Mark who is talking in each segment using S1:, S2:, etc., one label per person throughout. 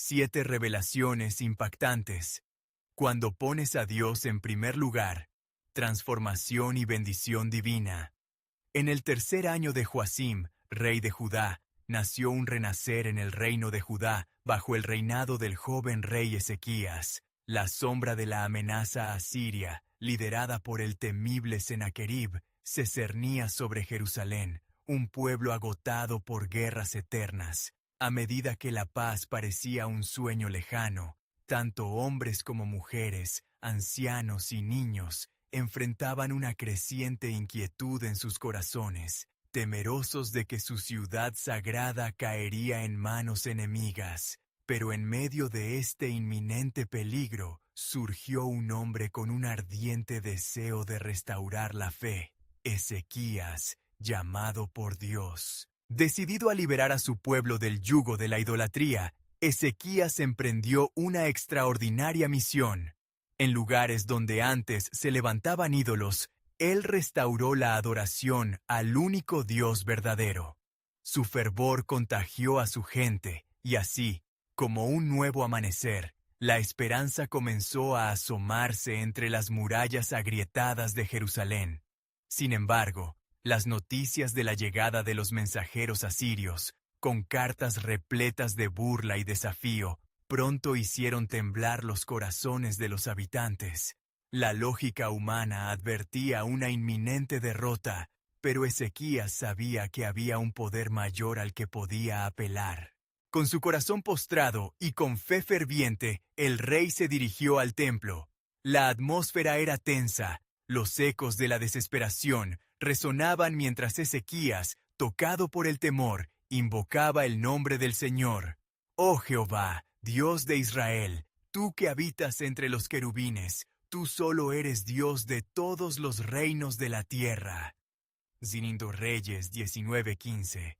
S1: 7 revelaciones impactantes. Cuando pones a Dios en primer lugar, transformación y bendición divina. En el tercer año de Joacim, rey de Judá, nació un renacer en el reino de Judá bajo el reinado del joven rey Ezequías. La sombra de la amenaza asiria, liderada por el temible Sennacherib, se cernía sobre Jerusalén, un pueblo agotado por guerras eternas. A medida que la paz parecía un sueño lejano, tanto hombres como mujeres, ancianos y niños, enfrentaban una creciente inquietud en sus corazones, temerosos de que su ciudad sagrada caería en manos enemigas. Pero en medio de este inminente peligro, surgió un hombre con un ardiente deseo de restaurar la fe, Ezequías, llamado por Dios. Decidido a liberar a su pueblo del yugo de la idolatría, Ezequías emprendió una extraordinaria misión. En lugares donde antes se levantaban ídolos, él restauró la adoración al único Dios verdadero. Su fervor contagió a su gente, y así, como un nuevo amanecer, la esperanza comenzó a asomarse entre las murallas agrietadas de Jerusalén. Sin embargo, las noticias de la llegada de los mensajeros asirios, con cartas repletas de burla y desafío, pronto hicieron temblar los corazones de los habitantes. La lógica humana advertía una inminente derrota, pero Ezequías sabía que había un poder mayor al que podía apelar. Con su corazón postrado y con fe ferviente, el rey se dirigió al templo. La atmósfera era tensa, los ecos de la desesperación resonaban mientras Ezequías, tocado por el temor, invocaba el nombre del Señor. Oh Jehová, Dios de Israel, tú que habitas entre los querubines, tú solo eres Dios de todos los reinos de la tierra. Zinindo Reyes 19:15.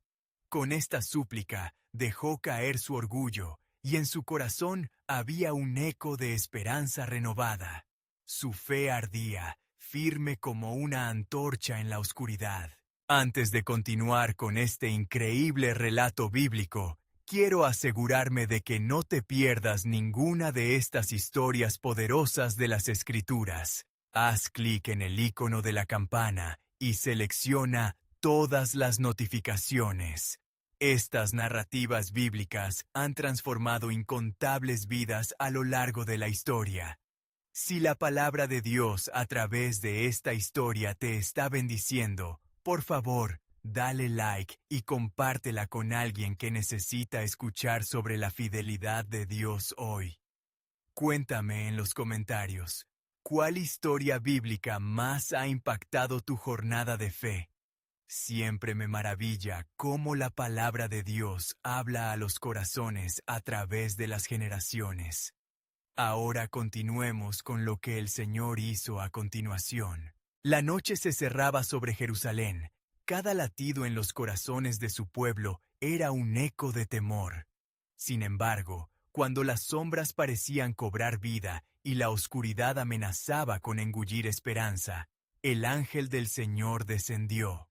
S1: Con esta súplica dejó caer su orgullo, y en su corazón había un eco de esperanza renovada. Su fe ardía, firme como una antorcha en la oscuridad. Antes de continuar con este increíble relato bíblico, quiero asegurarme de que no te pierdas ninguna de estas historias poderosas de las Escrituras. Haz clic en el icono de la campana y selecciona todas las notificaciones. Estas narrativas bíblicas han transformado incontables vidas a lo largo de la historia. Si la palabra de Dios a través de esta historia te está bendiciendo, por favor, dale like y compártela con alguien que necesita escuchar sobre la fidelidad de Dios hoy. Cuéntame en los comentarios, ¿cuál historia bíblica más ha impactado tu jornada de fe? Siempre me maravilla cómo la palabra de Dios habla a los corazones a través de las generaciones. Ahora continuemos con lo que el Señor hizo a continuación. La noche se cerraba sobre Jerusalén. Cada latido en los corazones de su pueblo era un eco de temor. Sin embargo, cuando las sombras parecían cobrar vida y la oscuridad amenazaba con engullir esperanza, el ángel del Señor descendió.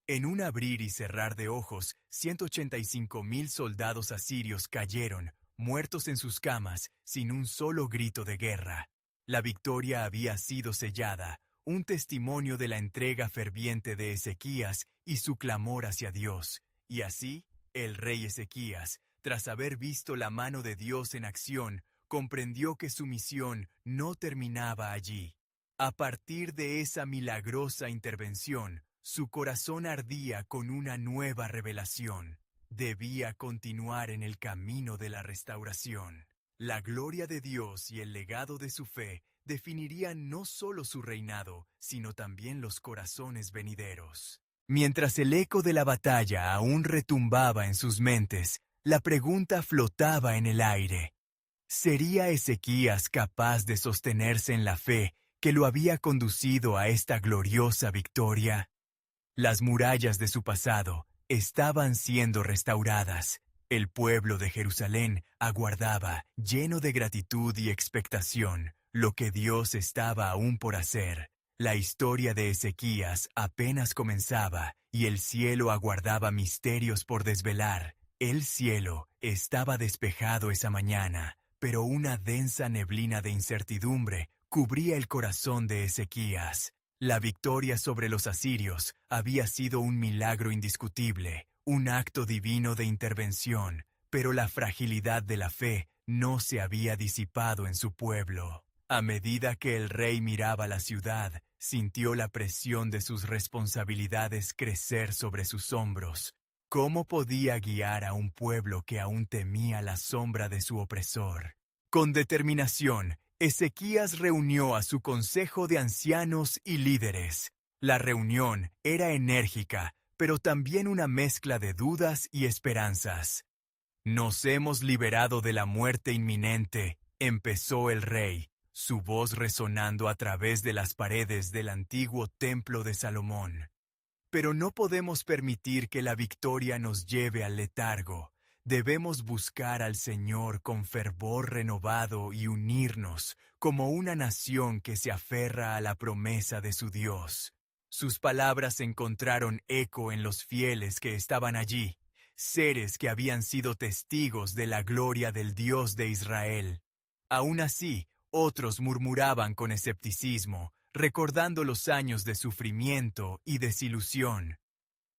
S1: En un abrir y cerrar de ojos, 185,000 soldados asirios cayeron, muertos en sus camas, sin un solo grito de guerra. La victoria había sido sellada, un testimonio de la entrega ferviente de Ezequías y su clamor hacia Dios. Y así, el rey Ezequías, tras haber visto la mano de Dios en acción, comprendió que su misión no terminaba allí. A partir de esa milagrosa intervención, su corazón ardía con una nueva revelación. Debía continuar en el camino de la restauración. La gloria de Dios y el legado de su fe definirían no solo su reinado, sino también los corazones venideros. Mientras el eco de la batalla aún retumbaba en sus mentes, la pregunta flotaba en el aire. ¿Sería Ezequías capaz de sostenerse en la fe que lo había conducido a esta gloriosa victoria? Las murallas de su pasado estaban siendo restauradas. El pueblo de Jerusalén aguardaba, lleno de gratitud y expectación, lo que Dios estaba aún por hacer. La historia de Ezequías apenas comenzaba, y el cielo aguardaba misterios por desvelar. El cielo estaba despejado esa mañana, pero una densa neblina de incertidumbre cubría el corazón de Ezequías. La victoria sobre los asirios había sido un milagro indiscutible, un acto divino de intervención, pero la fragilidad de la fe no se había disipado en su pueblo. A medida que el rey miraba la ciudad, sintió la presión de sus responsabilidades crecer sobre sus hombros. ¿Cómo podía guiar a un pueblo que aún temía la sombra de su opresor? Con determinación, Ezequías reunió a su consejo de ancianos y líderes. La reunión era enérgica, pero también una mezcla de dudas y esperanzas. Nos hemos liberado de la muerte inminente, empezó el rey, su voz resonando a través de las paredes del antiguo templo de Salomón. Pero no podemos permitir que la victoria nos lleve al letargo. Debemos buscar al Señor con fervor renovado y unirnos como una nación que se aferra a la promesa de su Dios. Sus palabras encontraron eco en los fieles que estaban allí, seres que habían sido testigos de la gloria del Dios de Israel. Aún así, otros murmuraban con escepticismo, recordando los años de sufrimiento y desilusión.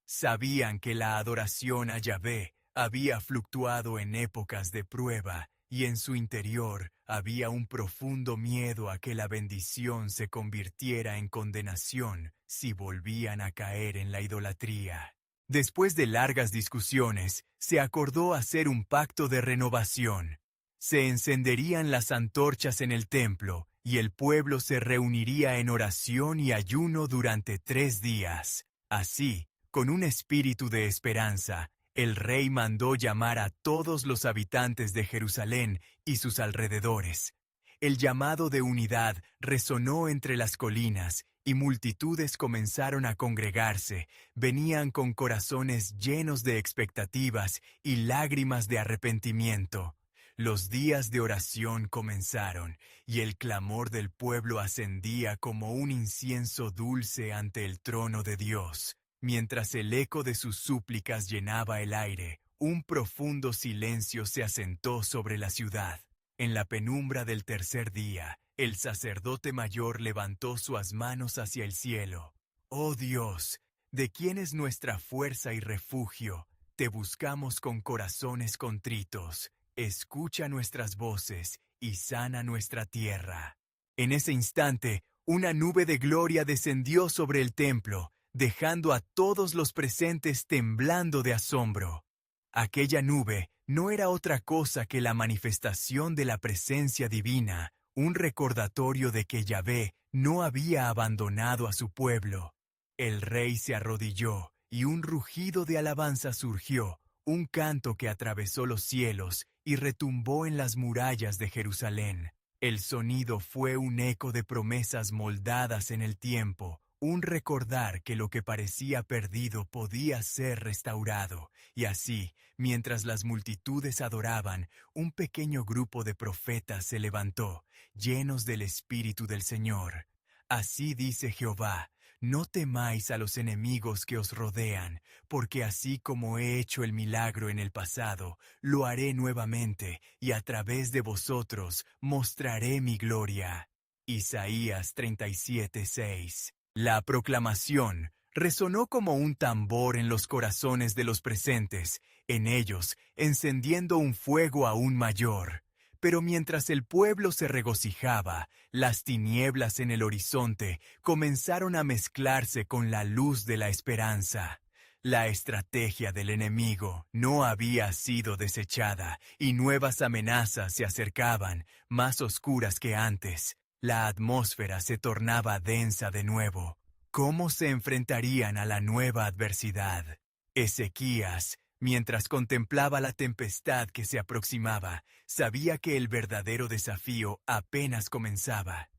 S1: Sabían que la adoración a Yahvé había fluctuado en épocas de prueba y en su interior había un profundo miedo a que la bendición se convirtiera en condenación si volvían a caer en la idolatría. Después de largas discusiones, se acordó hacer un pacto de renovación. Se encenderían las antorchas en el templo y el pueblo se reuniría en oración y ayuno durante 3 días. Así, con un espíritu de esperanza, el rey mandó llamar a todos los habitantes de Jerusalén y sus alrededores. El llamado de unidad resonó entre las colinas y multitudes comenzaron a congregarse. Venían con corazones llenos de expectativas y lágrimas de arrepentimiento. Los días de oración comenzaron, y el clamor del pueblo ascendía como un incienso dulce ante el trono de Dios. Mientras el eco de sus súplicas llenaba el aire, un profundo silencio se asentó sobre la ciudad. En la penumbra del tercer día, el sacerdote mayor levantó sus manos hacia el cielo. «Oh Dios, ¿de quién es nuestra fuerza y refugio? Te buscamos con corazones contritos. Escucha nuestras voces y sana nuestra tierra». En ese instante, una nube de gloria descendió sobre el templo, dejando a todos los presentes temblando de asombro. Aquella nube no era otra cosa que la manifestación de la presencia divina, un recordatorio de que Yahvé no había abandonado a su pueblo. El rey se arrodilló y un rugido de alabanza surgió, un canto que atravesó los cielos y retumbó en las murallas de Jerusalén. El sonido fue un eco de promesas moldadas en el tiempo, un recordar que lo que parecía perdido podía ser restaurado. Y así, mientras las multitudes adoraban, un pequeño grupo de profetas se levantó, llenos del Espíritu del Señor. Así dice Jehová: no temáis a los enemigos que os rodean, porque así como he hecho el milagro en el pasado, lo haré nuevamente, y a través de vosotros mostraré mi gloria. Isaías 37:6. La proclamación resonó como un tambor en los corazones de los presentes, en ellos encendiendo un fuego aún mayor. Pero mientras el pueblo se regocijaba, las tinieblas en el horizonte comenzaron a mezclarse con la luz de la esperanza. La estrategia del enemigo no había sido desechada y nuevas amenazas se acercaban, más oscuras que antes. La atmósfera se tornaba densa de nuevo. ¿Cómo se enfrentarían a la nueva adversidad? Ezequías, mientras contemplaba la tempestad que se aproximaba, sabía que el verdadero desafío apenas comenzaba.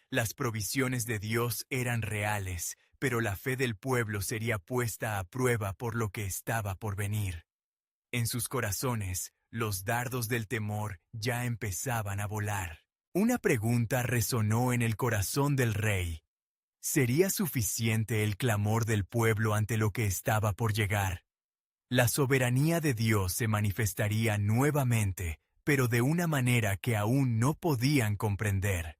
S1: Las provisiones de Dios eran reales, pero la fe del pueblo sería puesta a prueba por lo que estaba por venir. En sus corazones, los dardos del temor ya empezaban a volar. Una pregunta resonó en el corazón del rey. ¿Sería suficiente el clamor del pueblo ante lo que estaba por llegar? La soberanía de Dios se manifestaría nuevamente, pero de una manera que aún no podían comprender.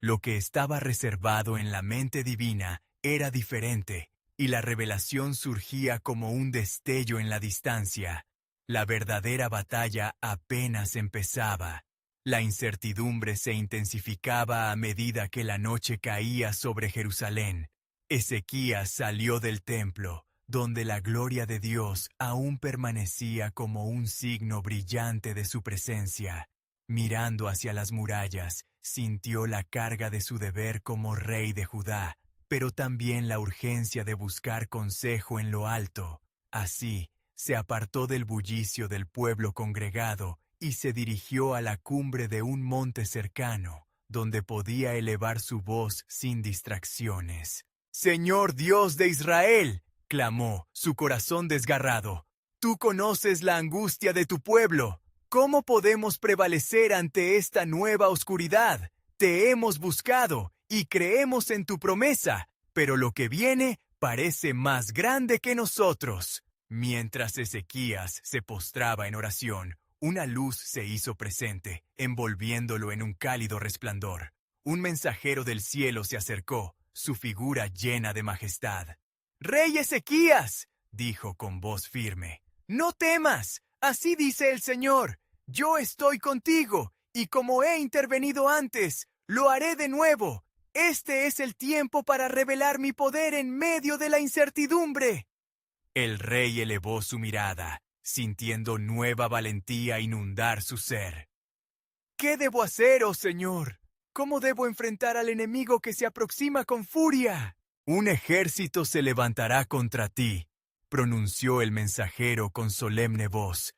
S1: Lo que estaba reservado en la mente divina era diferente, y la revelación surgía como un destello en la distancia. La verdadera batalla apenas empezaba. La incertidumbre se intensificaba a medida que la noche caía sobre Jerusalén. Ezequías salió del templo, donde la gloria de Dios aún permanecía como un signo brillante de su presencia. Mirando hacia las murallas, sintió la carga de su deber como rey de Judá, pero también la urgencia de buscar consejo en lo alto. Así, se apartó del bullicio del pueblo congregado y se dirigió a la cumbre de un monte cercano, donde podía elevar su voz sin distracciones. «Señor Dios de Israel», clamó, su corazón desgarrado, «tú conoces la angustia de tu pueblo. ¿Cómo podemos prevalecer ante esta nueva oscuridad? Te hemos buscado y creemos en tu promesa, pero lo que viene parece más grande que nosotros». Mientras Ezequías se postraba en oración, una luz se hizo presente, envolviéndolo en un cálido resplandor. Un mensajero del cielo se acercó, su figura llena de majestad. «¡Rey Ezequías!», dijo con voz firme, «no temas, así dice el Señor. Yo estoy contigo, y como he intervenido antes, lo haré de nuevo. Este es el tiempo para revelar mi poder en medio de la incertidumbre». El rey elevó su mirada, sintiendo nueva valentía inundar su ser. «¿Qué debo hacer, oh Señor? ¿Cómo debo enfrentar al enemigo que se aproxima con furia?» «Un ejército se levantará contra ti», pronunció el mensajero con solemne voz.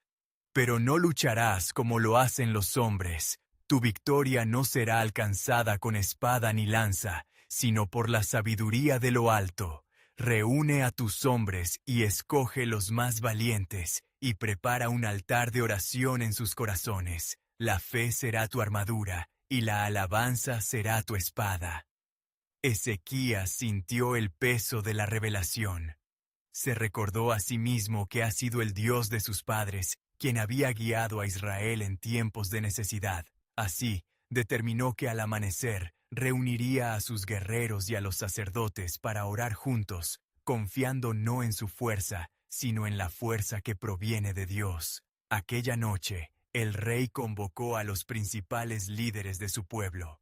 S1: «Pero no lucharás como lo hacen los hombres. Tu victoria no será alcanzada con espada ni lanza, sino por la sabiduría de lo alto. Reúne a tus hombres y escoge los más valientes, y prepara un altar de oración en sus corazones. La fe será tu armadura, y la alabanza será tu espada». Ezequías sintió el peso de la revelación. Se recordó a sí mismo que ha sido el Dios de sus padres quien había guiado a Israel en tiempos de necesidad. Así, determinó que al amanecer reuniría a sus guerreros y a los sacerdotes para orar juntos, confiando no en su fuerza, sino en la fuerza que proviene de Dios. Aquella noche, el rey convocó a los principales líderes de su pueblo.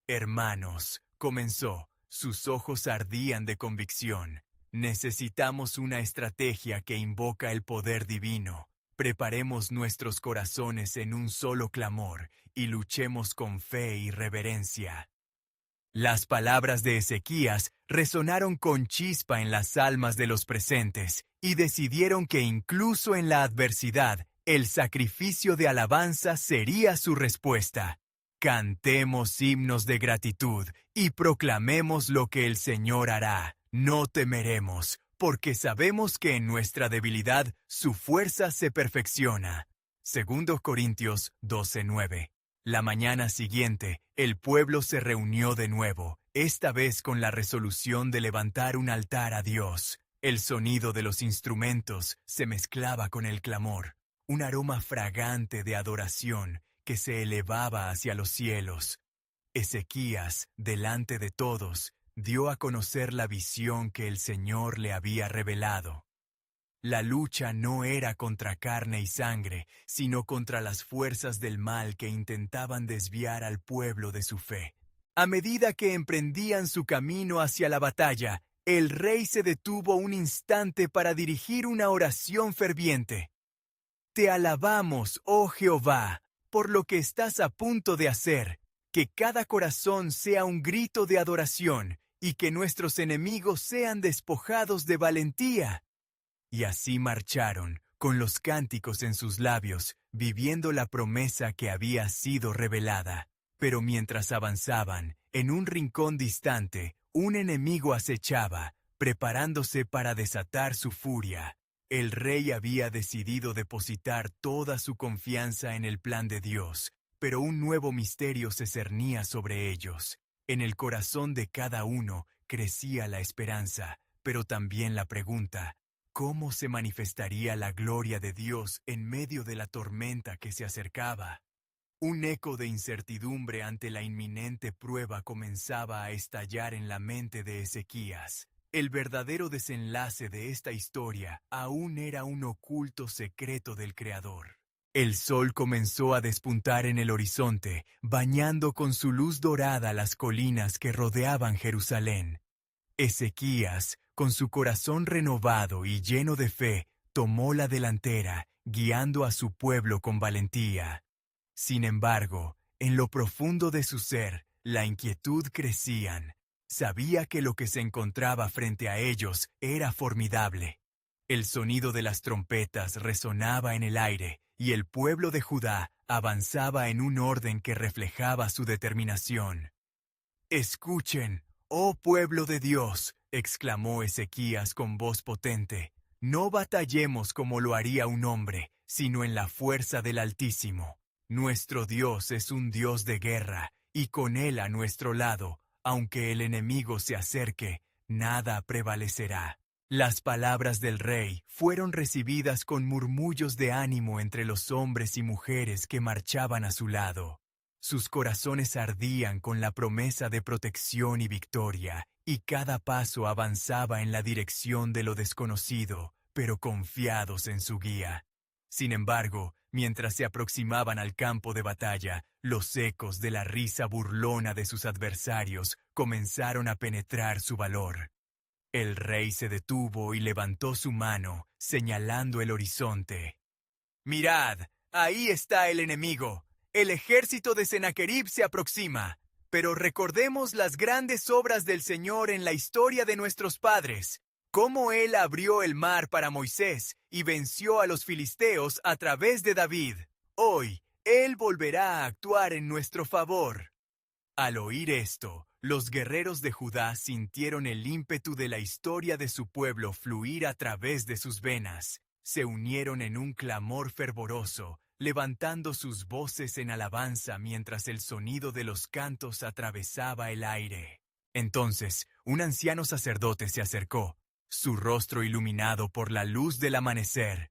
S1: «Hermanos», comenzó, sus ojos ardían de convicción, «necesitamos una estrategia que invoca el poder divino. Preparemos nuestros corazones en un solo clamor y luchemos con fe y reverencia». Las palabras de Ezequías resonaron con chispa en las almas de los presentes y decidieron que incluso en la adversidad, el sacrificio de alabanza sería su respuesta. «Cantemos himnos de gratitud y proclamemos lo que el Señor hará. No temeremos, porque sabemos que en nuestra debilidad su fuerza se perfecciona». 2 Corintios 12:9. La mañana siguiente, el pueblo se reunió de nuevo, esta vez con la resolución de levantar un altar a Dios. El sonido de los instrumentos se mezclaba con el clamor, un aroma fragante de adoración que se elevaba hacia los cielos. Ezequías, delante de todos, dio a conocer la visión que el Señor le había revelado. La lucha no era contra carne y sangre, sino contra las fuerzas del mal que intentaban desviar al pueblo de su fe. A medida que emprendían su camino hacia la batalla, el rey se detuvo un instante para dirigir una oración ferviente. «Te alabamos, oh Jehová, por lo que estás a punto de hacer. Que cada corazón sea un grito de adoración y que nuestros enemigos sean despojados de valentía». Y así marcharon, con los cánticos en sus labios, viviendo la promesa que había sido revelada. Pero mientras avanzaban, en un rincón distante, un enemigo acechaba, preparándose para desatar su furia. El rey había decidido depositar toda su confianza en el plan de Dios, pero un nuevo misterio se cernía sobre ellos. En el corazón de cada uno crecía la esperanza, pero también la pregunta: cómo se manifestaría la gloria de Dios en medio de la tormenta que se acercaba. Un eco de incertidumbre ante la inminente prueba comenzaba a estallar en la mente de Ezequías. El verdadero desenlace de esta historia aún era un oculto secreto del Creador. El sol comenzó a despuntar en el horizonte, bañando con su luz dorada las colinas que rodeaban Jerusalén. Ezequías, con su corazón renovado y lleno de fe, tomó la delantera, guiando a su pueblo con valentía. Sin embargo, en lo profundo de su ser, la inquietud crecían. Sabía que lo que se encontraba frente a ellos era formidable. El sonido de las trompetas resonaba en el aire, y el pueblo de Judá avanzaba en un orden que reflejaba su determinación. «Escuchen, oh pueblo de Dios», exclamó Ezequías con voz potente. «No batallemos como lo haría un hombre, sino en la fuerza del Altísimo. Nuestro Dios es un Dios de guerra, y con Él a nuestro lado, aunque el enemigo se acerque, nada prevalecerá». Las palabras del rey fueron recibidas con murmullos de ánimo entre los hombres y mujeres que marchaban a su lado. Sus corazones ardían con la promesa de protección y victoria, y cada paso avanzaba en la dirección de lo desconocido, pero confiados en su guía. Sin embargo, mientras se aproximaban al campo de batalla, los ecos de la risa burlona de sus adversarios comenzaron a penetrar su valor. El rey se detuvo y levantó su mano, señalando el horizonte. «Mirad, ahí está el enemigo. El ejército de Sennacherib se aproxima. Pero recordemos las grandes obras del Señor en la historia de nuestros padres. Cómo Él abrió el mar para Moisés y venció a los filisteos a través de David. Hoy, Él volverá a actuar en nuestro favor». Al oír esto, los guerreros de Judá sintieron el ímpetu de la historia de su pueblo fluir a través de sus venas. Se unieron en un clamor fervoroso, levantando sus voces en alabanza mientras el sonido de los cantos atravesaba el aire. Entonces, un anciano sacerdote se acercó, su rostro iluminado por la luz del amanecer.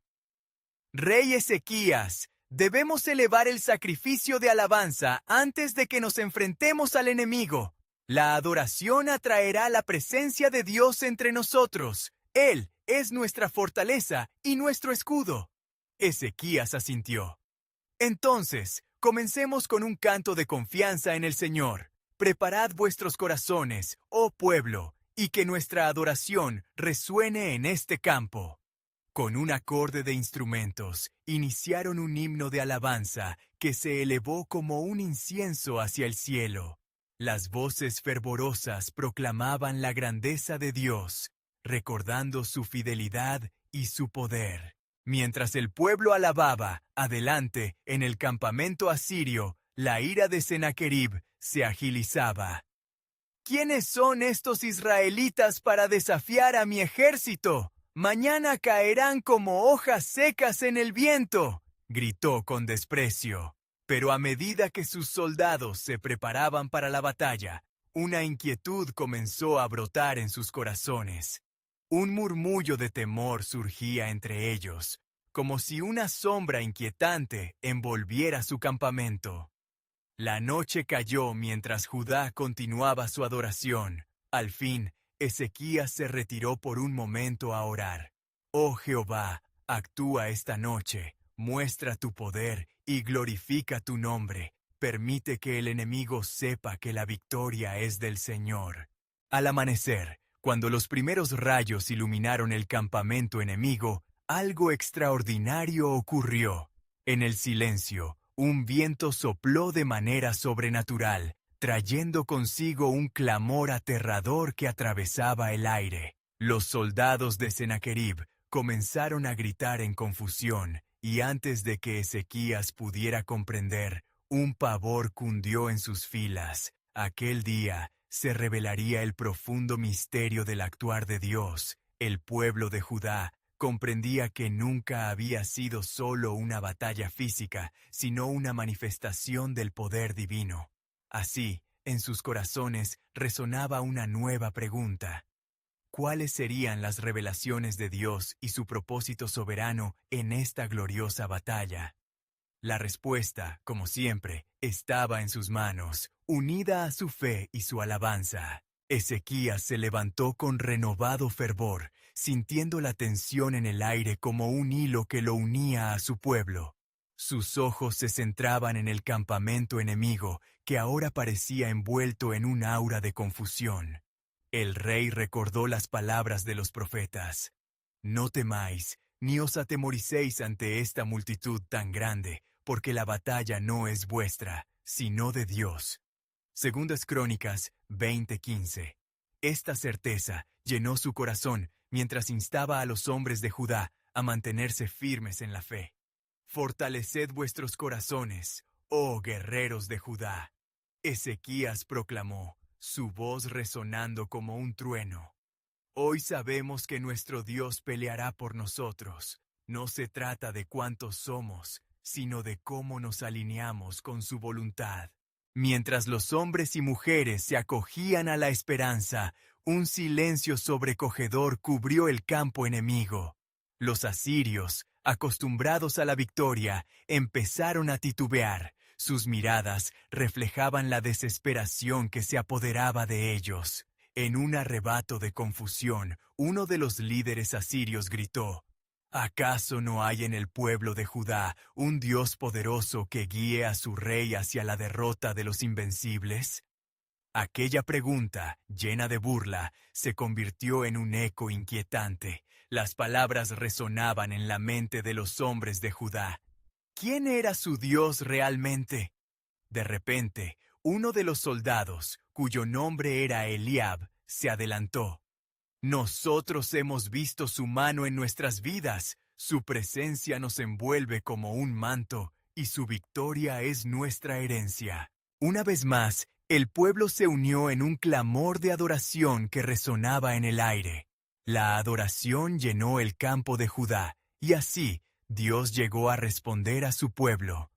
S1: «Rey Ezequías, debemos elevar el sacrificio de alabanza antes de que nos enfrentemos al enemigo. La adoración atraerá la presencia de Dios entre nosotros. Él es nuestra fortaleza y nuestro escudo». Ezequías asintió. «Entonces, comencemos con un canto de confianza en el Señor. Preparad vuestros corazones, oh pueblo, y que nuestra adoración resuene en este campo». Con un acorde de instrumentos, iniciaron un himno de alabanza que se elevó como un incienso hacia el cielo. Las voces fervorosas proclamaban la grandeza de Dios, recordando su fidelidad y su poder. Mientras el pueblo alababa, adelante, en el campamento asirio, la ira de Sennacherib se agilizaba. «¿Quiénes son estos israelitas para desafiar a mi ejército? Mañana caerán como hojas secas en el viento», gritó con desprecio. Pero a medida que sus soldados se preparaban para la batalla, una inquietud comenzó a brotar en sus corazones. Un murmullo de temor surgía entre ellos, como si una sombra inquietante envolviera su campamento. La noche cayó mientras Judá continuaba su adoración. Al fin, Ezequías se retiró por un momento a orar. «Oh Jehová, actúa esta noche, muestra tu poder y glorifica tu nombre. Permite que el enemigo sepa que la victoria es del Señor». Al amanecer, cuando los primeros rayos iluminaron el campamento enemigo, algo extraordinario ocurrió. En el silencio, un viento sopló de manera sobrenatural, trayendo consigo un clamor aterrador que atravesaba el aire. Los soldados de Sennacherib comenzaron a gritar en confusión, y antes de que Ezequías pudiera comprender, un pavor cundió en sus filas. Aquel día se revelaría el profundo misterio del actuar de Dios. El pueblo de Judá comprendía que nunca había sido solo una batalla física, sino una manifestación del poder divino. Así, en sus corazones resonaba una nueva pregunta. ¿cuáles serían las revelaciones de Dios y su propósito soberano en esta gloriosa batalla? La respuesta, como siempre, estaba en sus manos, unida a su fe y su alabanza. Ezequías se levantó con renovado fervor, sintiendo la tensión en el aire como un hilo que lo unía a su pueblo. Sus ojos se centraban en el campamento enemigo, que ahora parecía envuelto en un aura de confusión. El rey recordó las palabras de los profetas. No temáis, ni os atemoricéis ante esta multitud tan grande, porque la batalla no es vuestra, sino de Dios. Segundas Crónicas 20:15. Esta certeza llenó su corazón mientras instaba a los hombres de Judá a mantenerse firmes en la fe. Fortaleced vuestros corazones, oh guerreros de Judá. Ezequías proclamó, su voz resonando como un trueno. Hoy sabemos que nuestro Dios peleará por nosotros. No se trata de cuántos somos, sino de cómo nos alineamos con su voluntad. Mientras los hombres y mujeres se acogían a la esperanza, un silencio sobrecogedor cubrió el campo enemigo. Los asirios, acostumbrados a la victoria, empezaron a titubear. Sus miradas reflejaban la desesperación que se apoderaba de ellos. En un arrebato de confusión, uno de los líderes asirios gritó: ¿acaso no hay en el pueblo de Judá un Dios poderoso que guíe a su rey hacia la derrota de los invencibles? Aquella pregunta, llena de burla, se convirtió en un eco inquietante. Las palabras resonaban en la mente de los hombres de Judá. ¿Quién era su Dios realmente? De repente, uno de los soldados, cuyo nombre era Eliab, se adelantó. Nosotros hemos visto su mano en nuestras vidas, su presencia nos envuelve como un manto, y su victoria es nuestra herencia. Una vez más, el pueblo se unió en un clamor de adoración que resonaba en el aire. La adoración llenó el campo de Judá, y así Dios llegó a responder a su pueblo.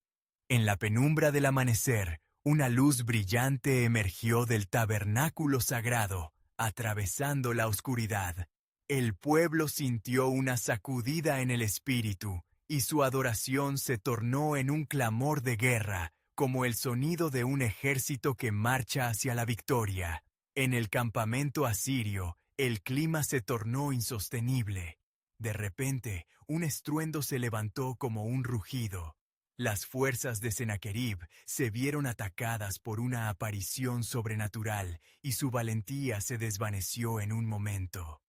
S1: En la penumbra del amanecer, una luz brillante emergió del tabernáculo sagrado, atravesando la oscuridad. El pueblo sintió una sacudida en el espíritu, y su adoración se tornó en un clamor de guerra, como el sonido de un ejército que marcha hacia la victoria. En el campamento asirio, el clima se tornó insostenible. De repente, un estruendo se levantó como un rugido. Las fuerzas de Sennacherib se vieron atacadas por una aparición sobrenatural y su valentía se desvaneció en un momento.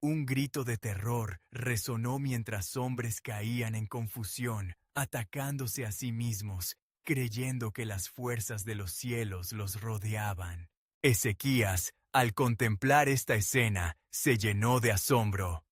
S1: Un grito de terror resonó mientras hombres caían en confusión, atacándose a sí mismos, creyendo que las fuerzas de los cielos los rodeaban. Ezequías, al contemplar esta escena, se llenó de asombro.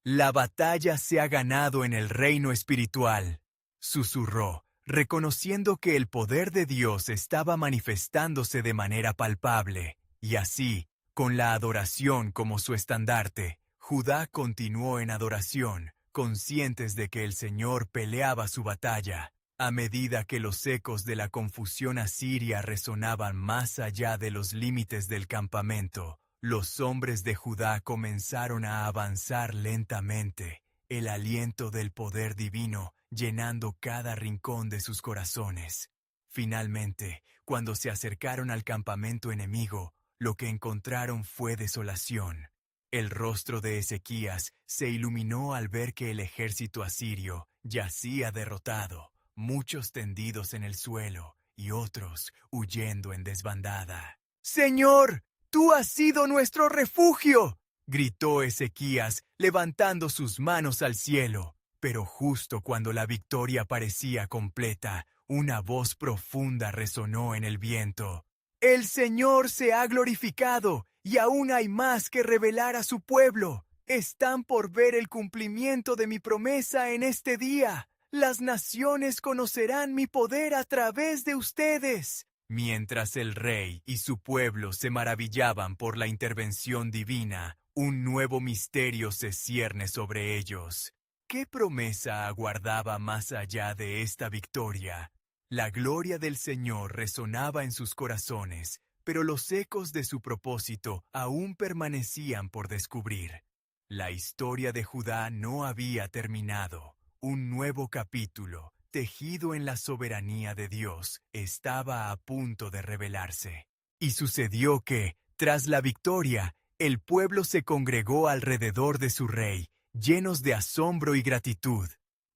S1: La batalla se ha ganado en el reino espiritual, susurró, reconociendo que el poder de Dios estaba manifestándose de manera palpable, y así, con la adoración como su estandarte, Judá continuó en adoración, conscientes de que el Señor peleaba su batalla. A medida que los ecos de la confusión asiria resonaban más allá de los límites del campamento, los hombres de Judá comenzaron a avanzar lentamente, el aliento del poder divino llenando cada rincón de sus corazones. Finalmente, cuando se acercaron al campamento enemigo, lo que encontraron fue desolación. El rostro de Ezequías se iluminó al ver que el ejército asirio yacía derrotado, muchos tendidos en el suelo y otros huyendo en desbandada. ¡Señor! ¡Tú has sido nuestro refugio!, gritó Ezequías, levantando sus manos al cielo. Pero justo cuando la victoria parecía completa, una voz profunda resonó en el viento. ¡El Señor se ha glorificado, y aún hay más que revelar a su pueblo! Están por ver el cumplimiento de mi promesa en este día. Las naciones conocerán mi poder a través de ustedes. Mientras el rey y su pueblo se maravillaban por la intervención divina, un nuevo misterio se cierne sobre ellos. ¿Qué promesa aguardaba más allá de esta victoria? La gloria del Señor resonaba en sus corazones, pero los ecos de su propósito aún permanecían por descubrir. La historia de Judá no había terminado. Un nuevo capítulo, tejido en la soberanía de Dios, estaba a punto de revelarse. Y sucedió que, tras la victoria, el pueblo se congregó alrededor de su rey, llenos de asombro y gratitud.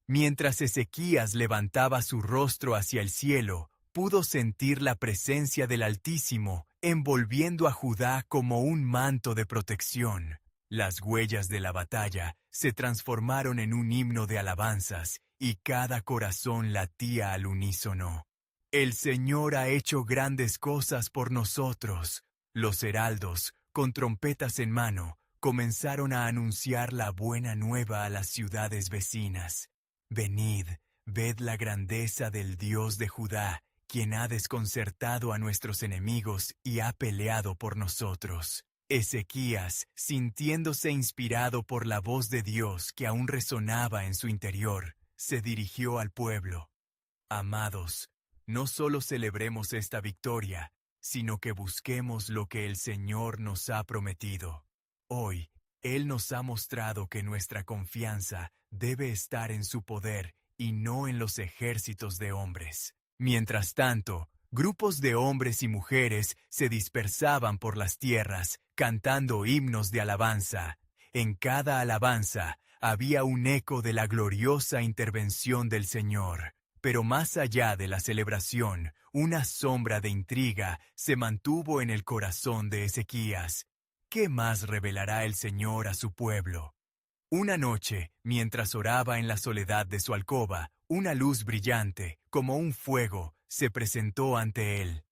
S1: Mientras Ezequías levantaba su rostro hacia el cielo, pudo sentir la presencia del Altísimo envolviendo a Judá como un manto de protección. Las huellas de la batalla se transformaron en un himno de alabanzas y cada corazón latía al unísono. El Señor ha hecho grandes cosas por nosotros. Los heraldos, con trompetas en mano, comenzaron a anunciar la buena nueva a las ciudades vecinas. Venid, ved la grandeza del Dios de Judá, quien ha desconcertado a nuestros enemigos y ha peleado por nosotros. Ezequías, sintiéndose inspirado por la voz de Dios que aún resonaba en su interior, se dirigió al pueblo. Amados, no solo celebremos esta victoria, sino que busquemos lo que el Señor nos ha prometido. Hoy, Él nos ha mostrado que nuestra confianza debe estar en su poder y no en los ejércitos de hombres. Mientras tanto, grupos de hombres y mujeres se dispersaban por las tierras, cantando himnos de alabanza. En cada alabanza había un eco de la gloriosa intervención del Señor. Pero más allá de la celebración, una sombra de intriga se mantuvo en el corazón de Ezequías. ¿Qué más revelará el Señor a su pueblo? Una noche, mientras oraba en la soledad de su alcoba, una luz brillante, como un fuego, se presentó ante él.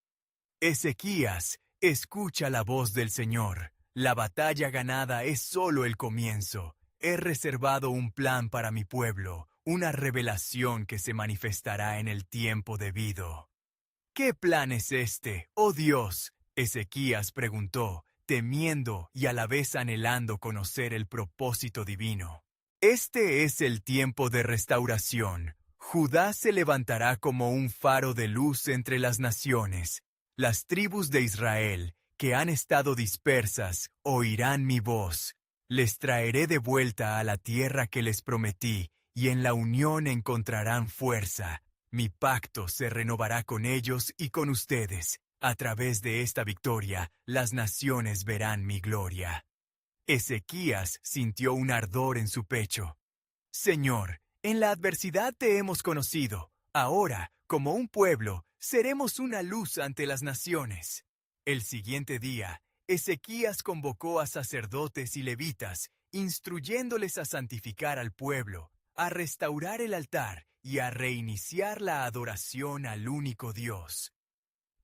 S1: Ezequías, escucha la voz del Señor. La batalla ganada es solo el comienzo. He reservado un plan para mi pueblo, una revelación que se manifestará en el tiempo debido. ¿Qué plan es este, oh Dios? Ezequías preguntó, temiendo y a la vez anhelando conocer el propósito divino. Este es el tiempo de restauración. Judá se levantará como un faro de luz entre las naciones. Las tribus de Israel, que han estado dispersas, oirán mi voz. Les traeré de vuelta a la tierra que les prometí, y en la unión encontrarán fuerza. Mi pacto se renovará con ellos y con ustedes. A través de esta victoria, las naciones verán mi gloria. Ezequías sintió un ardor en su pecho. Señor, en la adversidad te hemos conocido. Ahora, como un pueblo, seremos una luz ante las naciones. El siguiente día, Ezequías convocó a sacerdotes y levitas, instruyéndoles a santificar al pueblo, a restaurar el altar y a reiniciar la adoración al único Dios.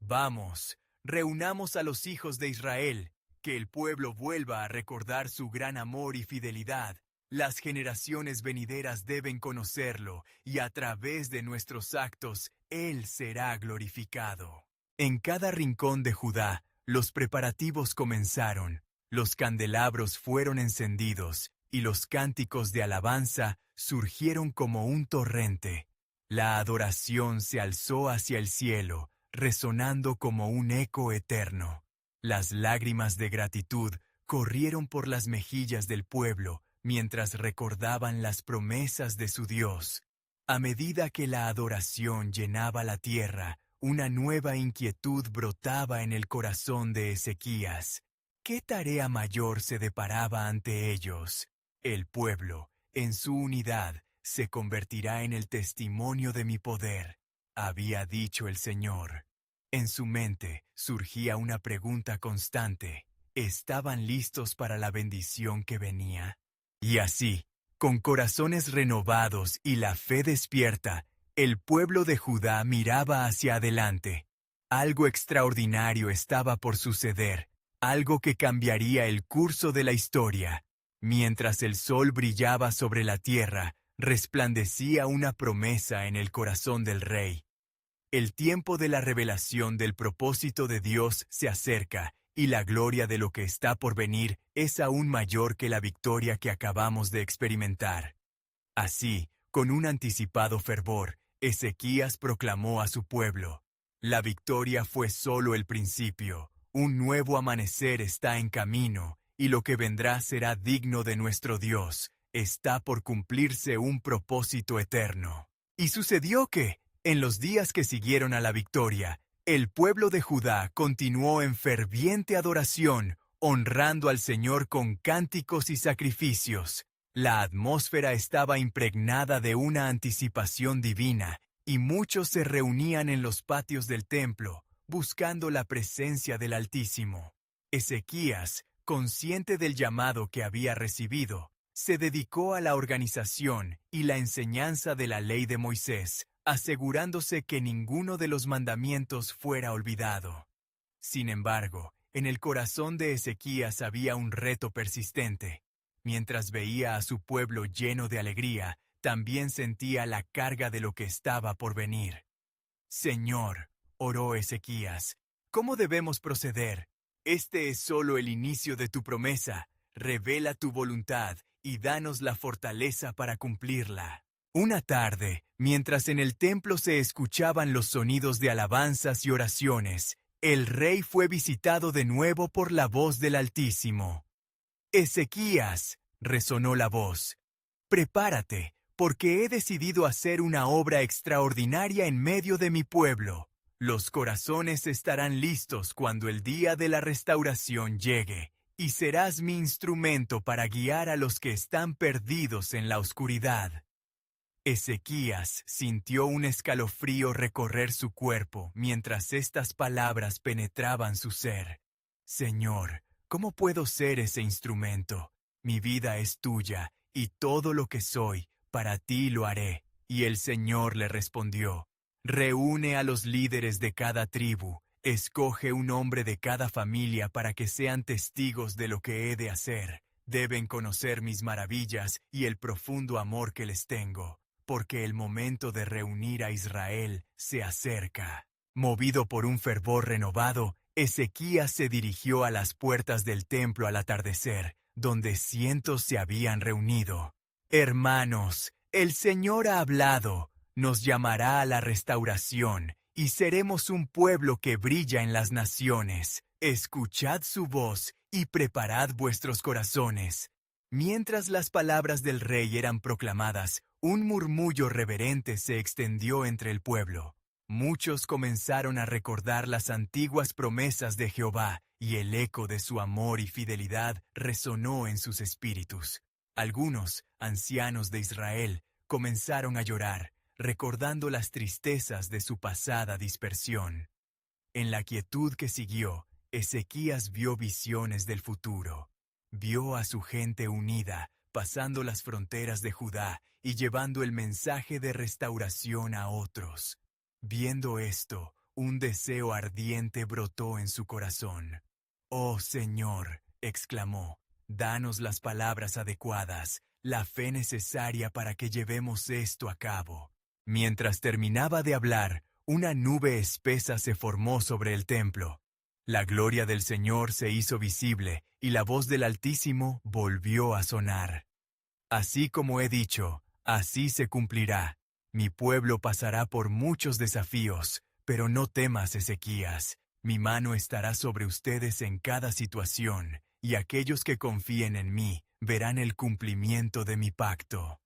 S1: Vamos, reunamos a los hijos de Israel, que el pueblo vuelva a recordar su gran amor y fidelidad. Las generaciones venideras deben conocerlo, y a través de nuestros actos, Él será glorificado. En cada rincón de Judá, los preparativos comenzaron, los candelabros fueron encendidos, y los cánticos de alabanza surgieron como un torrente. La adoración se alzó hacia el cielo, resonando como un eco eterno. Las lágrimas de gratitud corrieron por las mejillas del pueblo mientras recordaban las promesas de su Dios. A medida que la adoración llenaba la tierra, una nueva inquietud brotaba en el corazón de Ezequías. ¿Qué tarea mayor se deparaba ante ellos? El pueblo, en su unidad, se convertirá en el testimonio de mi poder, había dicho el Señor. En su mente surgía una pregunta constante. ¿Estaban listos para la bendición que venía? Y así, con corazones renovados y la fe despierta, el pueblo de Judá miraba hacia adelante. Algo extraordinario estaba por suceder, algo que cambiaría el curso de la historia. Mientras el sol brillaba sobre la tierra, resplandecía una promesa en el corazón del rey. El tiempo de la revelación del propósito de Dios se acerca, y la gloria de lo que está por venir es aún mayor que la victoria que acabamos de experimentar. Así, con un anticipado fervor, Ezequías proclamó a su pueblo: la victoria fue solo el principio. Un nuevo amanecer está en camino, y lo que vendrá será digno de nuestro Dios. Está por cumplirse un propósito eterno. Y sucedió que, en los días que siguieron a la victoria, el pueblo de Judá continuó en ferviente adoración, honrando al Señor con cánticos y sacrificios. La atmósfera estaba impregnada de una anticipación divina, y muchos se reunían en los patios del templo, buscando la presencia del Altísimo. Ezequías, consciente del llamado que había recibido, se dedicó a la organización y la enseñanza de la ley de Moisés, asegurándose que ninguno de los mandamientos fuera olvidado. Sin embargo, en el corazón de Ezequías había un reto persistente. Mientras veía a su pueblo lleno de alegría, también sentía la carga de lo que estaba por venir. Señor, oró Ezequías, ¿cómo debemos proceder? Este es solo el inicio de tu promesa. Revela tu voluntad y danos la fortaleza para cumplirla. Una tarde, mientras en el templo se escuchaban los sonidos de alabanzas y oraciones, el rey fue visitado de nuevo por la voz del Altísimo. Ezequías, resonó la voz, prepárate, porque he decidido hacer una obra extraordinaria en medio de mi pueblo. Los corazones estarán listos cuando el día de la restauración llegue, y serás mi instrumento para guiar a los que están perdidos en la oscuridad. Ezequías sintió un escalofrío recorrer su cuerpo mientras estas palabras penetraban su ser. Señor, ¿cómo puedo ser ese instrumento? Mi vida es tuya, y todo lo que soy, para ti lo haré. Y el Señor le respondió, reúne a los líderes de cada tribu, escoge un hombre de cada familia para que sean testigos de lo que he de hacer. Deben conocer mis maravillas y el profundo amor que les tengo, porque el momento de reunir a Israel se acerca. Movido por un fervor renovado, Ezequías se dirigió a las puertas del templo al atardecer, donde cientos se habían reunido. Hermanos, el Señor ha hablado, nos llamará a la restauración, y seremos un pueblo que brilla en las naciones. Escuchad su voz y preparad vuestros corazones. Mientras las palabras del rey eran proclamadas, un murmullo reverente se extendió entre el pueblo. Muchos comenzaron a recordar las antiguas promesas de Jehová, y el eco de su amor y fidelidad resonó en sus espíritus. Algunos, ancianos de Israel, comenzaron a llorar, recordando las tristezas de su pasada dispersión. En la quietud que siguió, Ezequías vio visiones del futuro. Vio a su gente unida, pasando las fronteras de Judá y llevando el mensaje de restauración a otros. Viendo esto, un deseo ardiente brotó en su corazón. «Oh Señor», exclamó, «danos las palabras adecuadas, la fe necesaria para que llevemos esto a cabo». Mientras terminaba de hablar, una nube espesa se formó sobre el templo. La gloria del Señor se hizo visible, y la voz del Altísimo volvió a sonar. Así como he dicho, así se cumplirá. Mi pueblo pasará por muchos desafíos, pero no temas, Ezequías. Mi mano estará sobre ustedes en cada situación, y aquellos que confíen en mí verán el cumplimiento de mi pacto.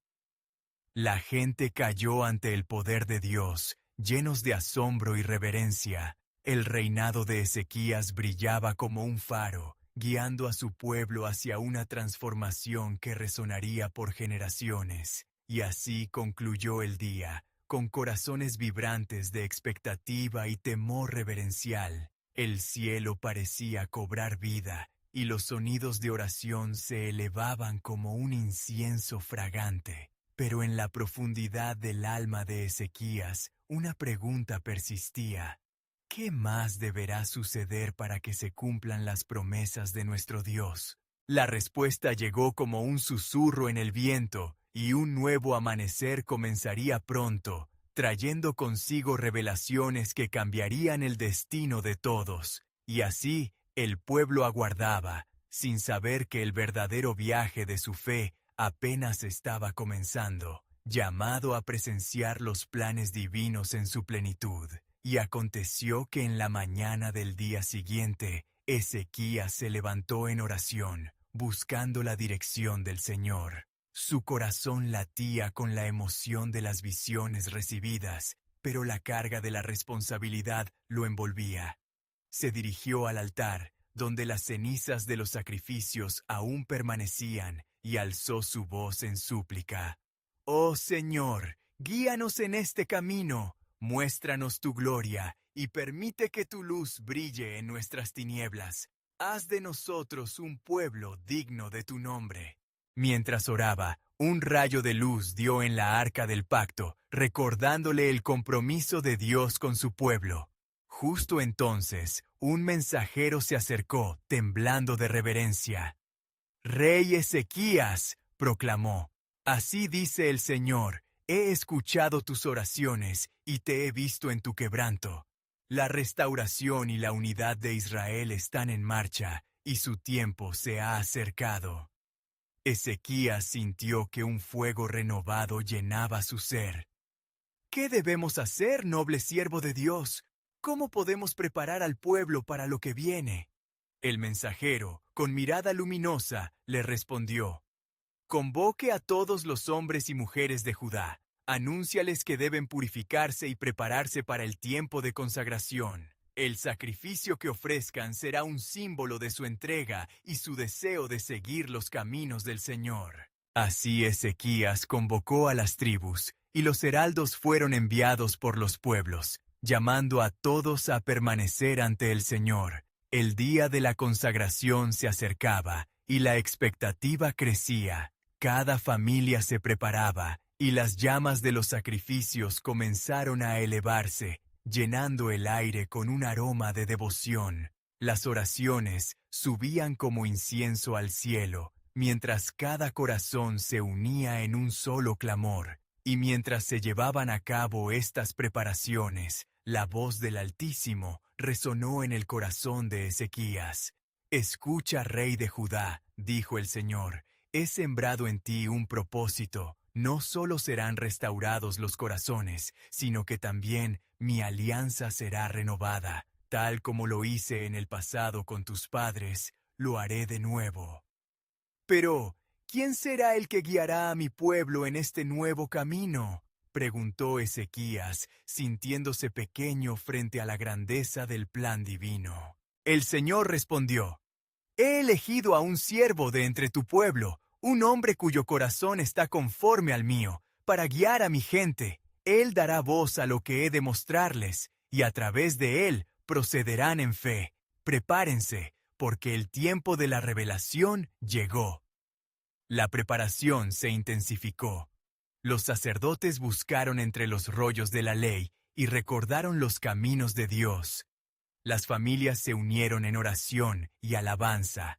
S1: La gente cayó ante el poder de Dios, llenos de asombro y reverencia. El reinado de Ezequías brillaba como un faro, guiando a su pueblo hacia una transformación que resonaría por generaciones. Y así concluyó el día, con corazones vibrantes de expectativa y temor reverencial. El cielo parecía cobrar vida, y los sonidos de oración se elevaban como un incienso fragante. Pero en la profundidad del alma de Ezequías, una pregunta persistía. ¿Qué más deberá suceder para que se cumplan las promesas de nuestro Dios? La respuesta llegó como un susurro en el viento, y un nuevo amanecer comenzaría pronto, trayendo consigo revelaciones que cambiarían el destino de todos. Y así, el pueblo aguardaba, sin saber que el verdadero viaje de su fe apenas estaba comenzando, llamado a presenciar los planes divinos en su plenitud. Y aconteció que en la mañana del día siguiente, Ezequías se levantó en oración, buscando la dirección del Señor. Su corazón latía con la emoción de las visiones recibidas, pero la carga de la responsabilidad lo envolvía. Se dirigió al altar, donde las cenizas de los sacrificios aún permanecían, y alzó su voz en súplica. «Oh Señor, guíanos en este camino, muéstranos tu gloria, y permite que tu luz brille en nuestras tinieblas. Haz de nosotros un pueblo digno de tu nombre». Mientras oraba, un rayo de luz dio en la arca del pacto, recordándole el compromiso de Dios con su pueblo. Justo entonces, un mensajero se acercó, temblando de reverencia. «Rey Ezequías», proclamó, «así dice el Señor, he escuchado tus oraciones y te he visto en tu quebranto. La restauración y la unidad de Israel están en marcha, y su tiempo se ha acercado». Ezequías sintió que un fuego renovado llenaba su ser. «¿Qué debemos hacer, noble siervo de Dios? ¿Cómo podemos preparar al pueblo para lo que viene?». El mensajero, con mirada luminosa, le respondió: «Convoque a todos los hombres y mujeres de Judá. Anúnciales que deben purificarse y prepararse para el tiempo de consagración. El sacrificio que ofrezcan será un símbolo de su entrega y su deseo de seguir los caminos del Señor». Así Ezequías convocó a las tribus, y los heraldos fueron enviados por los pueblos, llamando a todos a permanecer ante el Señor. El día de la consagración se acercaba, y la expectativa crecía. Cada familia se preparaba, y las llamas de los sacrificios comenzaron a elevarse, llenando el aire con un aroma de devoción. Las oraciones subían como incienso al cielo, mientras cada corazón se unía en un solo clamor. Y mientras se llevaban a cabo estas preparaciones, la voz del Altísimo resonó en el corazón de Ezequías. «Escucha, rey de Judá», dijo el Señor, «he sembrado en ti un propósito. No solo serán restaurados los corazones, sino que también mi alianza será renovada. Tal como lo hice en el pasado con tus padres, lo haré de nuevo». «Pero, ¿quién será el que guiará a mi pueblo en este nuevo camino?», preguntó Ezequías, sintiéndose pequeño frente a la grandeza del plan divino. El Señor respondió: «He elegido a un siervo de entre tu pueblo, un hombre cuyo corazón está conforme al mío, para guiar a mi gente. Él dará voz a lo que he de mostrarles, y a través de él procederán en fe. Prepárense, porque el tiempo de la revelación llegó». La preparación se intensificó. Los sacerdotes buscaron entre los rollos de la ley y recordaron los caminos de Dios. Las familias se unieron en oración y alabanza.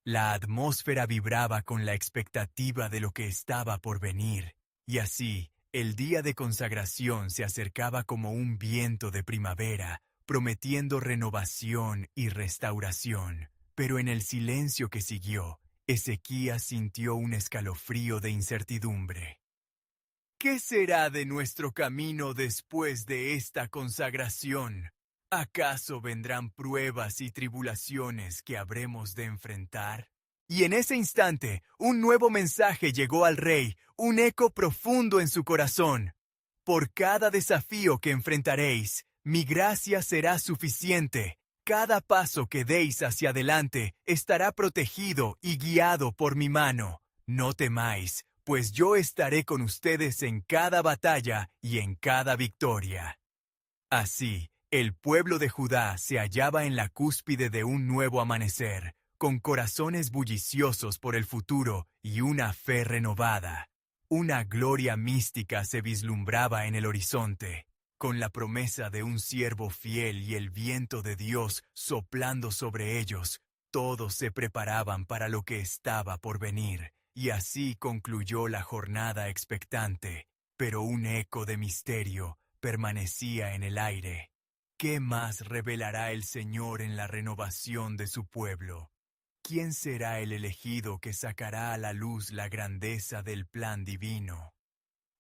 S1: La atmósfera vibraba con la expectativa de lo que estaba por venir. Y así, el día de consagración se acercaba como un viento de primavera, prometiendo renovación y restauración. Pero en el silencio que siguió, Ezequías sintió un escalofrío de incertidumbre. «¿Qué será de nuestro camino después de esta consagración? ¿Acaso vendrán pruebas y tribulaciones que habremos de enfrentar?». Y en ese instante, un nuevo mensaje llegó al rey, un eco profundo en su corazón. «Por cada desafío que enfrentaréis, mi gracia será suficiente. Cada paso que deis hacia adelante estará protegido y guiado por mi mano. No temáis, pues yo estaré con ustedes en cada batalla y en cada victoria». Así, el pueblo de Judá se hallaba en la cúspide de un nuevo amanecer, con corazones bulliciosos por el futuro y una fe renovada. Una gloria mística se vislumbraba en el horizonte, con la promesa de un siervo fiel y el viento de Dios soplando sobre ellos. Todos se preparaban para lo que estaba por venir, y así concluyó la jornada expectante. Pero un eco de misterio permanecía en el aire. ¿Qué más revelará el Señor en la renovación de su pueblo? ¿Quién será el elegido que sacará a la luz la grandeza del plan divino?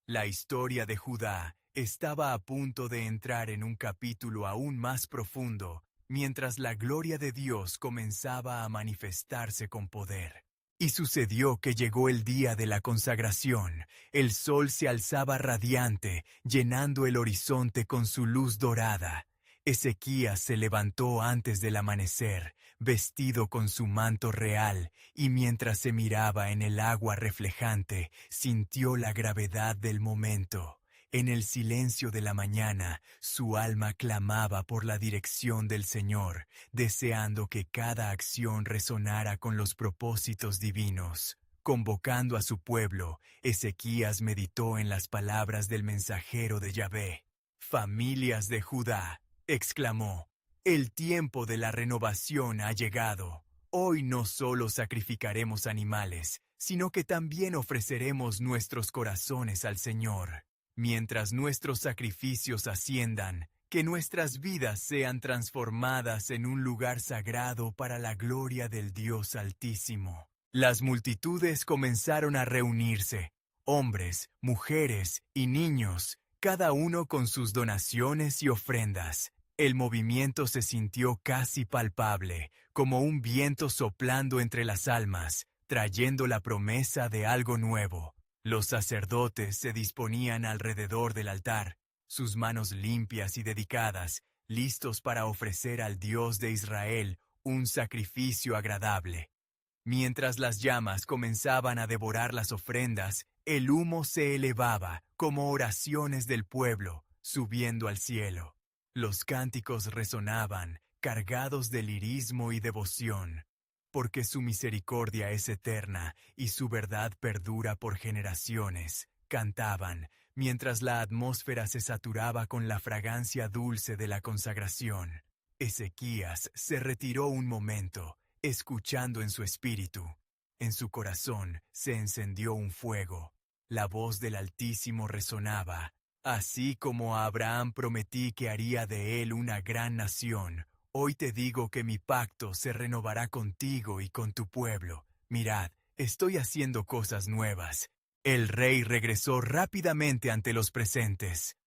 S1: La historia de Judá estaba a punto de entrar en un capítulo aún más profundo, mientras la gloria de Dios comenzaba a manifestarse con poder. Y sucedió que llegó el día de la consagración. El sol se alzaba radiante, llenando el horizonte con su luz dorada. Ezequías se levantó antes del amanecer, vestido con su manto real, y mientras se miraba en el agua reflejante, sintió la gravedad del momento. En el silencio de la mañana, su alma clamaba por la dirección del Señor, deseando que cada acción resonara con los propósitos divinos. Convocando a su pueblo, Ezequías meditó en las palabras del mensajero de Yahvé. «Familias de Judá», exclamó, «el tiempo de la renovación ha llegado. Hoy no solo sacrificaremos animales, sino que también ofreceremos nuestros corazones al Señor. Mientras nuestros sacrificios asciendan, que nuestras vidas sean transformadas en un lugar sagrado para la gloria del Dios Altísimo». Las multitudes comenzaron a reunirse, hombres, mujeres y niños, cada uno con sus donaciones y ofrendas. El movimiento se sintió casi palpable, como un viento soplando entre las almas, trayendo la promesa de algo nuevo. Los sacerdotes se disponían alrededor del altar, sus manos limpias y dedicadas, listos para ofrecer al Dios de Israel un sacrificio agradable. Mientras las llamas comenzaban a devorar las ofrendas, el humo se elevaba como oraciones del pueblo, subiendo al cielo. Los cánticos resonaban, cargados de lirismo y devoción. Porque su misericordia es eterna y su verdad perdura por generaciones, cantaban, mientras la atmósfera se saturaba con la fragancia dulce de la consagración. Ezequías se retiró un momento, escuchando en su espíritu. En su corazón se encendió un fuego. La voz del Altísimo resonaba. «Así como a Abraham prometí que haría de él una gran nación, hoy te digo que mi pacto se renovará contigo y con tu pueblo. Mirad, estoy haciendo cosas nuevas». El rey regresó rápidamente ante los presentes.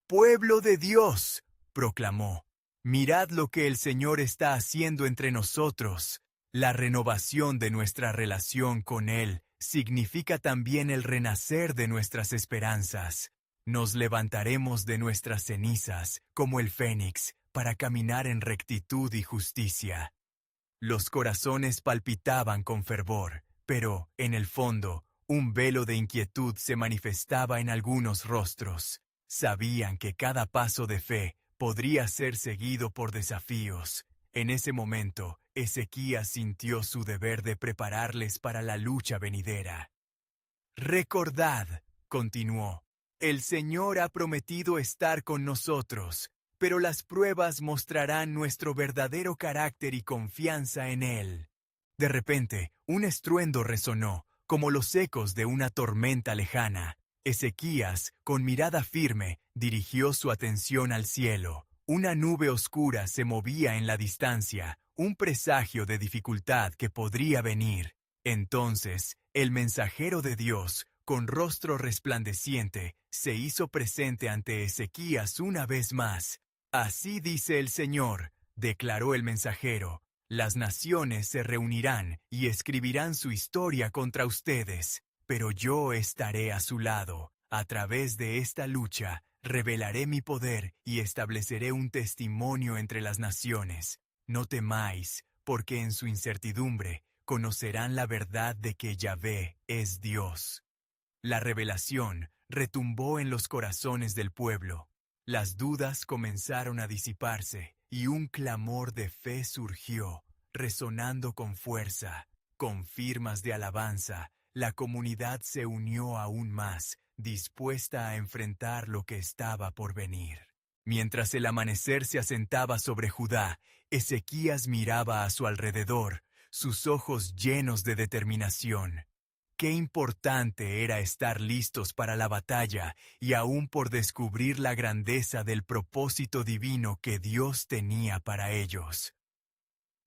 S1: «Pueblo de Dios», proclamó, «mirad lo que el Señor está haciendo entre nosotros. La renovación de nuestra relación con Él significa también el renacer de nuestras esperanzas. Nos levantaremos de nuestras cenizas, como el fénix, para caminar en rectitud y justicia». Los corazones palpitaban con fervor, pero, en el fondo, un velo de inquietud se manifestaba en algunos rostros. Sabían que cada paso de fe podría ser seguido por desafíos. En ese momento, Ezequías sintió su deber de prepararles para la lucha venidera. «Recordad», continuó, «el Señor ha prometido estar con nosotros, pero las pruebas mostrarán nuestro verdadero carácter y confianza en Él». De repente, un estruendo resonó, como los ecos de una tormenta lejana. Ezequías, con mirada firme, dirigió su atención al cielo. Una nube oscura se movía en la distancia, un presagio de dificultad que podría venir. Entonces, el mensajero de Dios, con rostro resplandeciente, se hizo presente ante Ezequías una vez más. «Así dice el Señor», declaró el mensajero, «las naciones se reunirán y escribirán su historia contra ustedes, pero yo estaré a su lado. A través de esta lucha, revelaré mi poder y estableceré un testimonio entre las naciones. No temáis, porque en su incertidumbre conocerán la verdad de que Yahvé es Dios». La revelación retumbó en los corazones del pueblo. Las dudas comenzaron a disiparse y un clamor de fe surgió, resonando con fuerza. Con firmas de alabanza, la comunidad se unió aún más, dispuesta a enfrentar lo que estaba por venir. Mientras el amanecer se asentaba sobre Judá, Ezequías miraba a su alrededor, sus ojos llenos de determinación. Qué importante era estar listos para la batalla y aún por descubrir la grandeza del propósito divino que Dios tenía para ellos.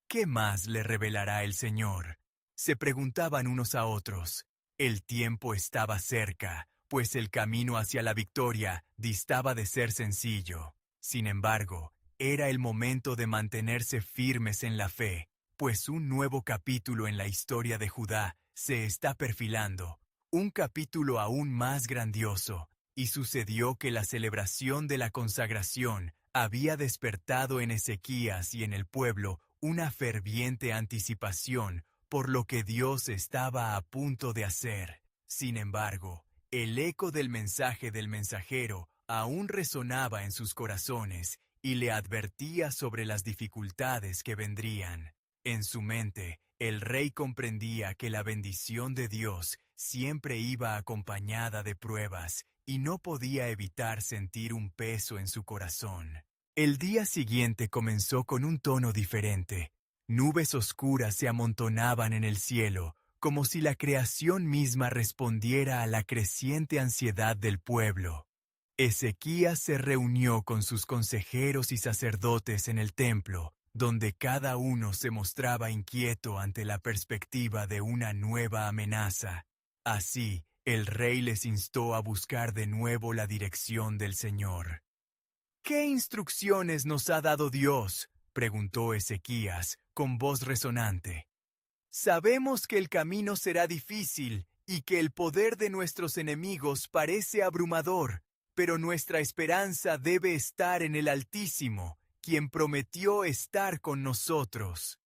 S1: ¿Qué más le revelará el Señor?, se preguntaban unos a otros. El tiempo estaba cerca, pues el camino hacia la victoria distaba de ser sencillo. Sin embargo, Era el momento de mantenerse firmes en la fe, pues un nuevo capítulo en la historia de Judá se está perfilando, un capítulo aún más grandioso, y sucedió que la celebración de la consagración había despertado en Ezequías y en el pueblo una ferviente anticipación por lo que Dios estaba a punto de hacer. Sin embargo, el eco del mensaje del mensajero aún resonaba en sus corazones y le advertía sobre las dificultades que vendrían. En su mente, el rey comprendía que la bendición de Dios siempre iba acompañada de pruebas y no podía evitar sentir un peso en su corazón. El día siguiente comenzó con un tono diferente. Nubes oscuras se amontonaban en el cielo, como si la creación misma respondiera a la creciente ansiedad del pueblo. Ezequías se reunió con sus consejeros y sacerdotes en el templo, donde cada uno se mostraba inquieto ante la perspectiva de una nueva amenaza. Así, el rey les instó a buscar de nuevo la dirección del Señor. ¿Qué instrucciones nos ha dado Dios?, preguntó Ezequías, con voz resonante. Sabemos que el camino será difícil y que el poder de nuestros enemigos parece abrumador, pero nuestra esperanza debe estar en el Altísimo, quien prometió estar con nosotros.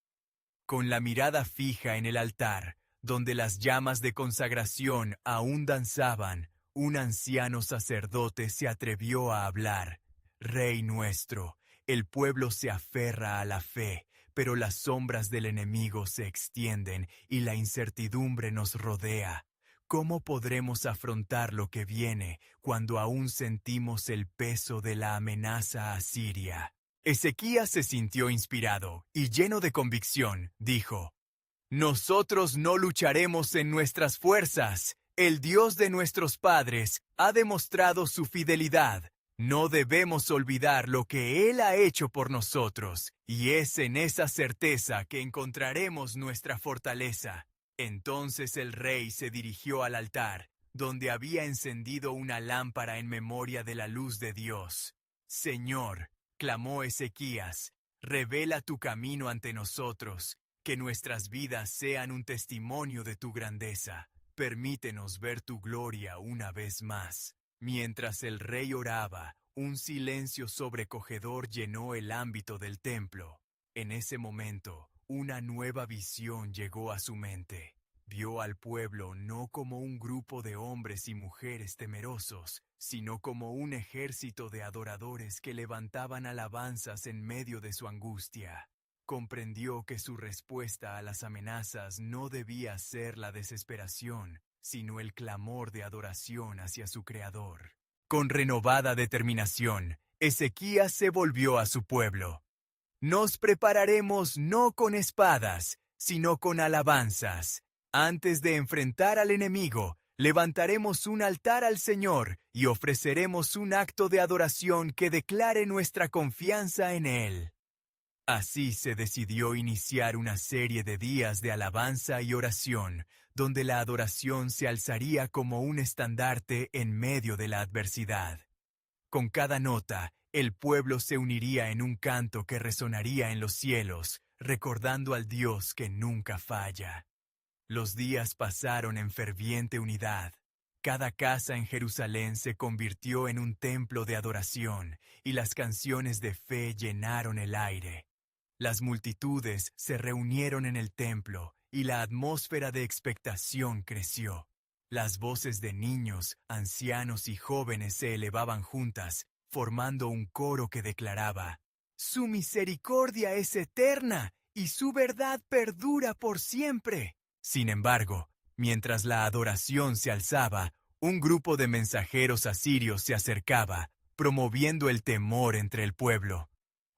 S1: Con la mirada fija en el altar, donde las llamas de consagración aún danzaban, un anciano sacerdote se atrevió a hablar. Rey nuestro, el pueblo se aferra a la fe, pero las sombras del enemigo se extienden y la incertidumbre nos rodea. ¿Cómo podremos afrontar lo que viene cuando aún sentimos el peso de la amenaza asiria? Ezequías se sintió inspirado y lleno de convicción, dijo: Nosotros no lucharemos en nuestras fuerzas. El Dios de nuestros padres ha demostrado su fidelidad. No debemos olvidar lo que Él ha hecho por nosotros, y es en esa certeza que encontraremos nuestra fortaleza. Entonces el rey se dirigió al altar, donde había encendido una lámpara en memoria de la luz de Dios. Señor, clamó Ezequías, revela tu camino ante nosotros, que nuestras vidas sean un testimonio de tu grandeza. Permítenos ver tu gloria una vez más. Mientras el rey oraba, un silencio sobrecogedor llenó el ámbito del templo. En ese momento, una nueva visión llegó a su mente. Vio al pueblo no como un grupo de hombres y mujeres temerosos, sino como un ejército de adoradores que levantaban alabanzas en medio de su angustia. Comprendió que su respuesta a las amenazas no debía ser la desesperación, sino el clamor de adoración hacia su Creador. Con renovada determinación, Ezequías se volvió a su pueblo. Nos prepararemos no con espadas, sino con alabanzas. Antes de enfrentar al enemigo, levantaremos un altar al Señor y ofreceremos un acto de adoración que declare nuestra confianza en Él. Así se decidió iniciar una serie de días de alabanza y oración, donde la adoración se alzaría como un estandarte en medio de la adversidad. Con cada nota, el pueblo se uniría en un canto que resonaría en los cielos, recordando al Dios que nunca falla. Los días pasaron en ferviente unidad. Cada casa en Jerusalén se convirtió en un templo de adoración, y las canciones de fe llenaron el aire. Las multitudes se reunieron en el templo, y la atmósfera de expectación creció. Las voces de niños, ancianos y jóvenes se elevaban juntas, formando un coro que declaraba: «Su misericordia es eterna, y su verdad perdura por siempre». Sin embargo, mientras la adoración se alzaba, un grupo de mensajeros asirios se acercaba, promoviendo el temor entre el pueblo.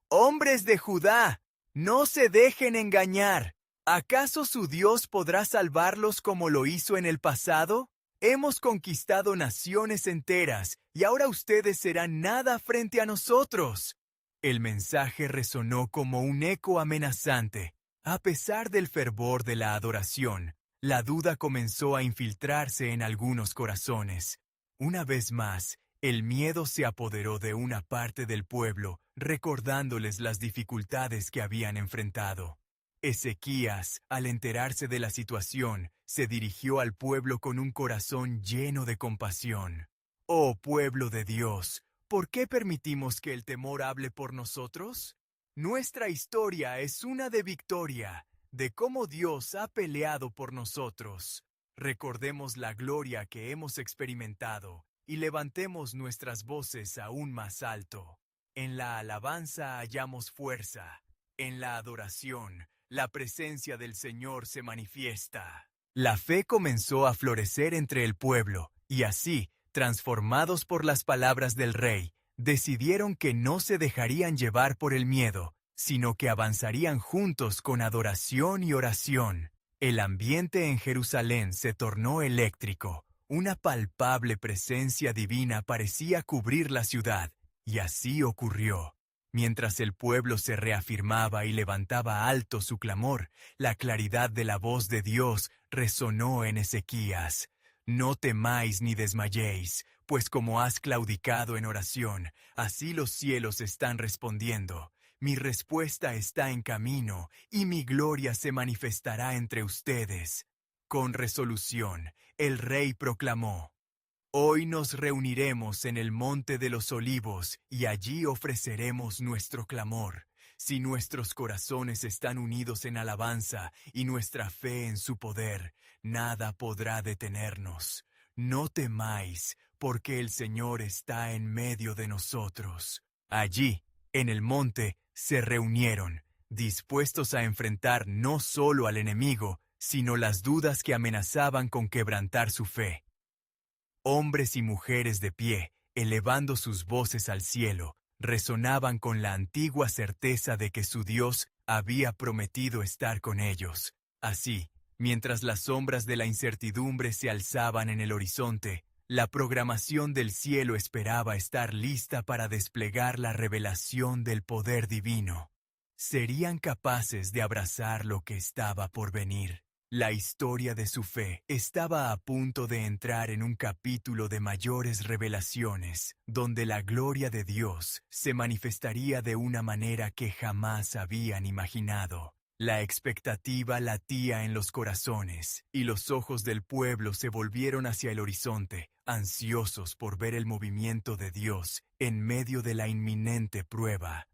S1: «Hombres de Judá, no se dejen engañar. ¿Acaso su Dios podrá salvarlos como lo hizo en el pasado? Hemos conquistado naciones enteras, y ahora ustedes serán nada frente a nosotros». El mensaje resonó como un eco amenazante. A pesar del fervor de la adoración, la duda comenzó a infiltrarse en algunos corazones. Una vez más, El miedo se apoderó de una parte del pueblo, recordándoles las dificultades que habían enfrentado. Ezequías, al enterarse de la situación, se dirigió al pueblo con un corazón lleno de compasión. «Oh pueblo de Dios, ¿por qué permitimos que el temor hable por nosotros? Nuestra historia es una de victoria, de cómo Dios ha peleado por nosotros. Recordemos la gloria que hemos experimentado y levantemos nuestras voces aún más alto. En la alabanza hallamos fuerza. En la adoración, la presencia del Señor se manifiesta». La fe comenzó a florecer entre el pueblo, y así, transformados por las palabras del rey, decidieron que no se dejarían llevar por el miedo, sino que avanzarían juntos con adoración y oración. El ambiente en Jerusalén se tornó eléctrico. Una palpable presencia divina parecía cubrir la ciudad, y así ocurrió. Mientras el pueblo se reafirmaba y levantaba alto su clamor, la claridad de la voz de Dios resonó en Ezequías. «No temáis ni desmayéis, pues como has claudicado en oración, así los cielos están respondiendo. Mi respuesta está en camino, y mi gloria se manifestará entre ustedes». Con resolución, el rey proclamó: «Hoy nos reuniremos en el Monte de los Olivos y allí ofreceremos nuestro clamor. Si nuestros corazones están unidos en alabanza y nuestra fe en su poder, nada podrá detenernos. No temáis, porque el Señor está en medio de nosotros». Allí, en el monte, se reunieron, dispuestos a enfrentar no solo al enemigo, sino las dudas que amenazaban con quebrantar su fe. Hombres y mujeres de pie, elevando sus voces al cielo, resonaban con la antigua certeza de que su Dios había prometido estar con ellos. Así, mientras las sombras de la incertidumbre se alzaban en el horizonte, la programación del cielo esperaba estar lista para desplegar la revelación del poder divino. ¿Serían capaces de abrazar lo que estaba por venir? La historia de su fe estaba a punto de entrar en un capítulo de mayores revelaciones, donde la gloria de Dios se manifestaría de una manera que jamás habían imaginado. La expectativa latía en los corazones, y los ojos del pueblo se volvieron hacia el horizonte, ansiosos por ver el movimiento de Dios en medio de la inminente prueba.